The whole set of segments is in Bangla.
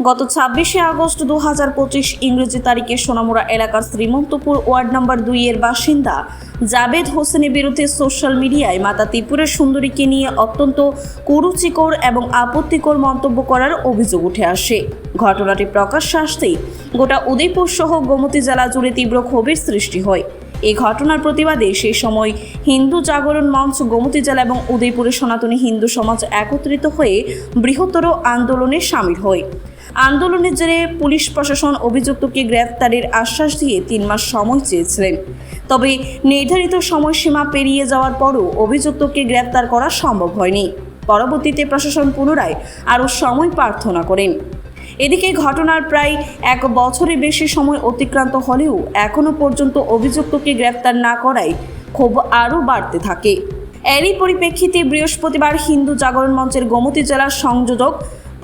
গত ২৬শে আগস্ট ২০২৫ ইংরেজি তারিখে সোনামুড়া এলাকার শ্রীমন্তপুর ওয়ার্ড নম্বর ২ এর বাসিন্দা জাবেদ হোসেনের বিরুদ্ধে সোশ্যাল মিডিয়ায় মাতা ত্রিপুরা সুন্দরীকে নিয়ে অত্যন্ত কুরুচিকর এবং আপত্তিকর মন্তব্য করার অভিযোগ উঠে আসে। ঘটনাটি প্রকাশ্যে আসতেই গোটা উদয়পুর সহ গোমতী জেলা জুড়ে তীব্র ক্ষোভের সৃষ্টি হয়। এই ঘটনার প্রতিবাদে সেই সময় হিন্দু জাগরণ মঞ্চ গোমতী জেলা এবং উদয়পুরের সনাতনী হিন্দু সমাজ একত্রিত হয়ে বৃহত্তর আন্দোলনে সামিল হয়। আন্দোলনের জেরে পুলিশ প্রশাসন অভিযুক্তকে গ্রেফতারের আশ্বাস দিয়ে ৩ মাস সময় চেয়েছিলেন। তবে নির্ধারিত সময়সীমা পেরিয়ে যাওয়ার পরও অভিযুক্তকে গ্রেফতার করা সম্ভব হয়নি। পরবর্তীতে প্রশাসন পুনরায় আরও সময় প্রার্থনা করেন। এদিকে ঘটনার প্রায় ১ বছরের বেশি সময় অতিক্রান্ত হলেও এখনও পর্যন্ত অভিযুক্তকে গ্রেফতার না করায় ক্ষোভ আরও বাড়তে থাকে। এরই পরিপ্রেক্ষিতে বৃহস্পতিবার হিন্দু জাগরণ মঞ্চের গোমতী জেলার সংযোজক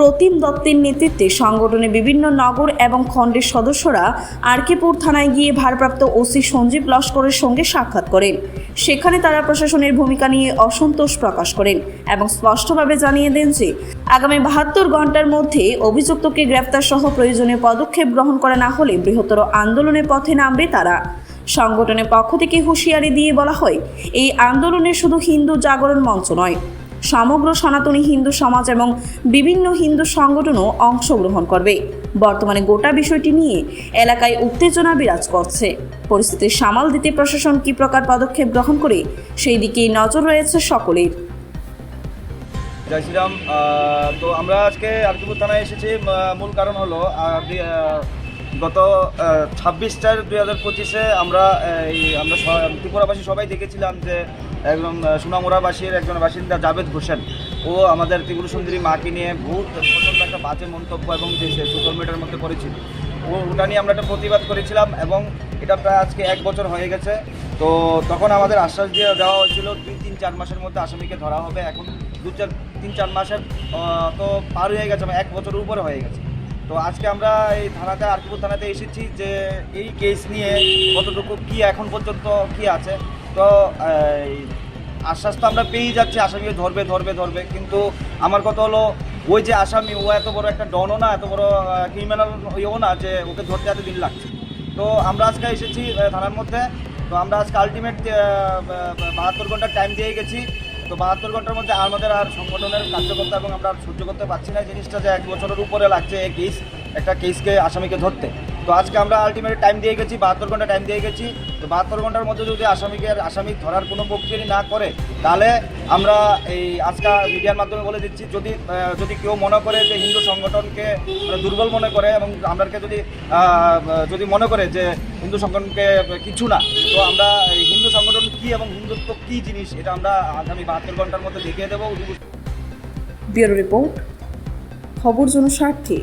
প্রতিম দত্তের নেতৃত্বে সংগঠনের বিভিন্ন নগর এবং খণ্ডের সদস্যরা আরকেপুর থানায় গিয়ে ভারপ্রাপ্ত ওসি সঞ্জীব লস্করের সঙ্গে সাক্ষাৎ করেন। সেখানে তারা প্রশাসনের ভূমিকা নিয়ে অসন্তোষ প্রকাশ করেন এবং স্পষ্টভাবে জানিয়ে দেন যে আগামী ৭২ ঘন্টার মধ্যে অভিযুক্তকে গ্রেফতার সহ প্রয়োজনীয় পদক্ষেপ গ্রহণ করা না হলে বৃহত্তর আন্দোলনের পথে নামবে তারা। সংগঠনের পক্ষ থেকে হুঁশিয়ারি দিয়ে বলা হয়, এই আন্দোলনে শুধু হিন্দু জাগরণ মঞ্চ নয়, সমগ্র সনাতনী হিন্দু সমাজ এবং বিভিন্ন হিন্দু সংগঠনও অংশগ্রহণ করবে। বর্তমানে গোটা বিষয়টি নিয়ে এলাকায় উত্তেজনা বিরাজ করছে। পরিস্থিতি সামাল দিতে প্রশাসন কী প্রকার পদক্ষেপ গ্রহণ করে সেই দিকেই নজর রয়েছে সকলের। জয় শ্রীরাম। তো আমরা আজকে আরকেপুর থানায় এসেছি। মূল কারণ হলো গত ২৬/৪/২০২৫ আমরা ত্রিপুরাবাসী সবাই দেখেছিলাম যে একজন সোনামুড়াবাসীর একজন বাসিন্দা জাবেদ হোসেন, ও আমাদের ত্রিপুরা সুন্দরী মাকে নিয়ে প্রচণ্ড একটা বাজে মন্তব্য এবং যে সোশ্যাল মিডিয়ার মধ্যে করেছিল, ওটা নিয়ে আমরা একটা প্রতিবাদ করেছিলাম এবং এটা প্রায় আজকে ১ বছর হয়ে গেছে। তো তখন আমাদের আশ্বাস দিয়ে দেওয়া হয়েছিল ২-৩-৪ মাসের মধ্যে আসামিকে ধরা হবে। এখন 3-4 মাসের তো পার হয়ে গেছে, ১ বছরের উপরে হয়ে গেছে। তো আজকে আমরা এই থানাতে আরকেপুর থানাতে এসেছি যে এই কেস নিয়ে কতটুকু কি এখন পর্যন্ত কি আছে। তো আশ্বাস তো আমরা পেয়েই যাচ্ছি আসামিকে ধরবে, কিন্তু আমার কথা হলো ওই যে আসামি, ও এত বড় একটা ডনও না, এত বড় ক্রিমিনাল ইয়েও না যে ওকে ধরতে এত দিন লাগছে। তো আমরা আজকে এসেছি থানার মধ্যে। তো আমরা আজকে আলটিমেট ৭২ ঘন্টার টাইম দিয়ে গেছি। তো ৭২ ঘন্টার মধ্যে আমাদের আর সংগঠনের কার্যকর্তা এবং আমরা সহ্য করতে পারছি না জিনিসটা যে ১ বছরের উপরে লাগছে এই একটা কেসকে আসামিকে ধরতে। তো আজকে আমরা আলটিমেট টাইম দিয়ে গেছি, ৭২ ঘন্টা টাইম দিয়ে গেছি। তো ৭২ ঘন্টার মধ্যে যদি আসামি ধরার কোনো প্রক্রিয়া না করে, তাহলে আমরা এই আজকে মিডিয়ার মাধ্যমে বলে দিচ্ছি, যদি কেউ মনে করে যে হিন্দু সংগঠনকে দুর্বল মনে করে এবং আমরাকে যদি মনে করে যে হিন্দু সংগঠনকে কিছু না, তো আমরা হিন্দু সংগঠন কী এবং হিন্দুত্ব কী জিনিস এটা আমরা আগামী ৭২ ঘন্টার মধ্যে দেখিয়ে দেবো। ব্যুরো রিপোর্ট, খবর জনস্বার্থে।